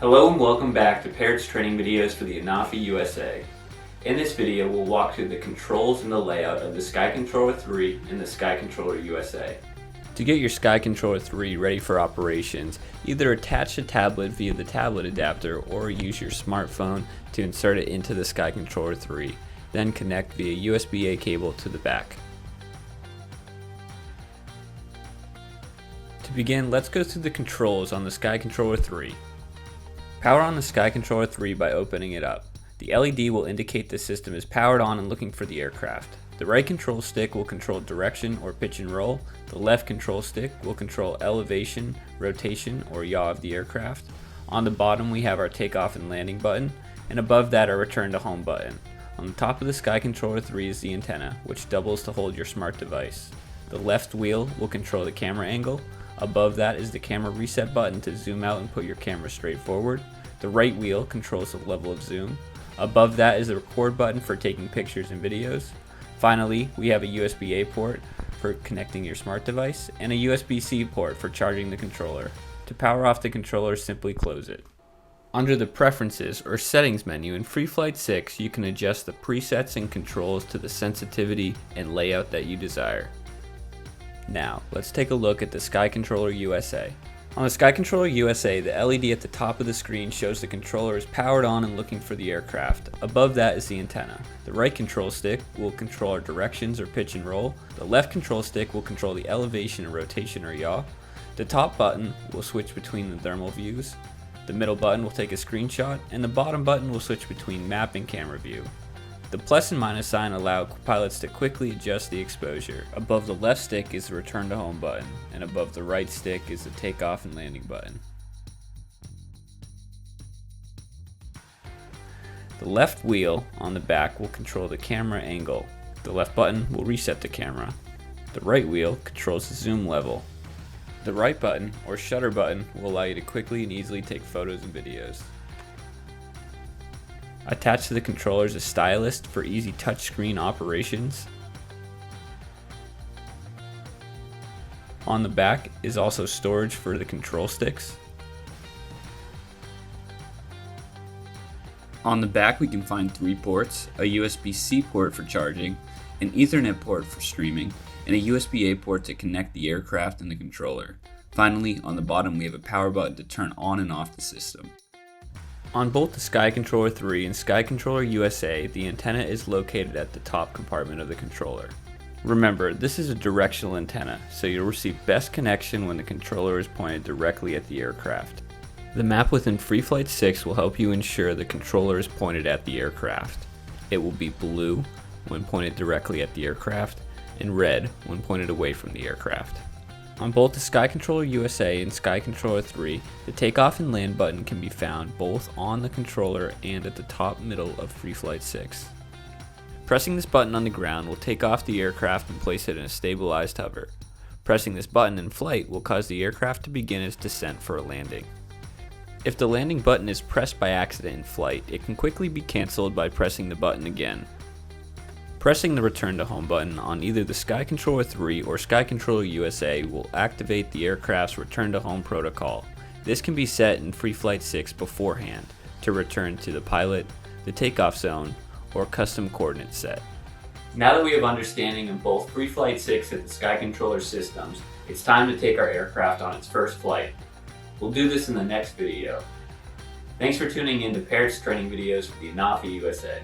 Hello and welcome back to Parrots training videos for the Anafi USA. In this video we'll walk through the controls and the layout of the Skycontroller 3 and the Skycontroller USA. To get your Skycontroller 3 ready for operations, either attach a tablet via the tablet adapter or use your smartphone to insert it into the Skycontroller 3, then connect via USB-A cable to the back. To begin, let's go through the controls on the Skycontroller 3. Power on the Skycontroller 3 by opening it up. The LED will indicate the system is powered on and looking for the aircraft. The right control stick will control direction or pitch and roll. The left control stick will control elevation, rotation, or yaw of the aircraft. On the bottom we have our takeoff and landing button, and above that our return to home button. On the top of the Skycontroller 3 is the antenna, which doubles to hold your smart device. The left wheel will control the camera angle. Above that is the camera reset button to zoom out and put your camera straight forward. The right wheel controls the level of zoom. Above that is the record button for taking pictures and videos. Finally, we have a USB-A port for connecting your smart device and a USB-C port for charging the controller. To power off the controller, simply close it. Under the Preferences or Settings menu in FreeFlight 6, you can adjust the presets and controls to the sensitivity and layout that you desire. Now, let's take a look at the Skycontroller USA. On the Skycontroller USA, the LED at the top of the screen shows the controller is powered on and looking for the aircraft. Above that is the antenna. The right control stick will control our directions or pitch and roll. The left control stick will control the elevation and rotation or yaw. The top button will switch between the thermal views. The middle button will take a screenshot, and the bottom button will switch between map and camera view. The plus and minus sign allow pilots to quickly adjust the exposure. Above the left stick is the return to home button, and above the right stick is the takeoff and landing button. The left wheel on the back will control the camera angle. The left button will reset the camera. The right wheel controls the zoom level. The right button, or shutter button, will allow you to quickly and easily take photos and videos. Attached to the controller is a stylus for easy touchscreen operations. On the back is also storage for the control sticks. On the back we can find 3 ports, a USB-C port for charging, an Ethernet port for streaming, and a USB-A port to connect the aircraft and the controller. Finally, on the bottom we have a power button to turn on and off the system. On both the Skycontroller 3 and Skycontroller USA, the antenna is located at the top compartment of the controller. Remember, this is a directional antenna, so you'll receive best connection when the controller is pointed directly at the aircraft. The map within FreeFlight 6 will help you ensure the controller is pointed at the aircraft. It will be blue when pointed directly at the aircraft, and red when pointed away from the aircraft. On both the Skycontroller USA and Skycontroller 3, the takeoff and land button can be found both on the controller and at the top middle of FreeFlight 6. Pressing this button on the ground will take off the aircraft and place it in a stabilized hover. Pressing this button in flight will cause the aircraft to begin its descent for a landing. If the landing button is pressed by accident in flight, it can quickly be cancelled by pressing the button again. Pressing the return to home button on either the Skycontroller 3 or Skycontroller USA will activate the aircraft's return to home protocol. This can be set in FreeFlight 6 beforehand to return to the pilot, the takeoff zone, or custom coordinate set. Now that we have understanding of both FreeFlight 6 and the Skycontroller systems, it's time to take our aircraft on its first flight. We'll do this in the next video. Thanks for tuning in to Parrots training videos for the Anafi USA.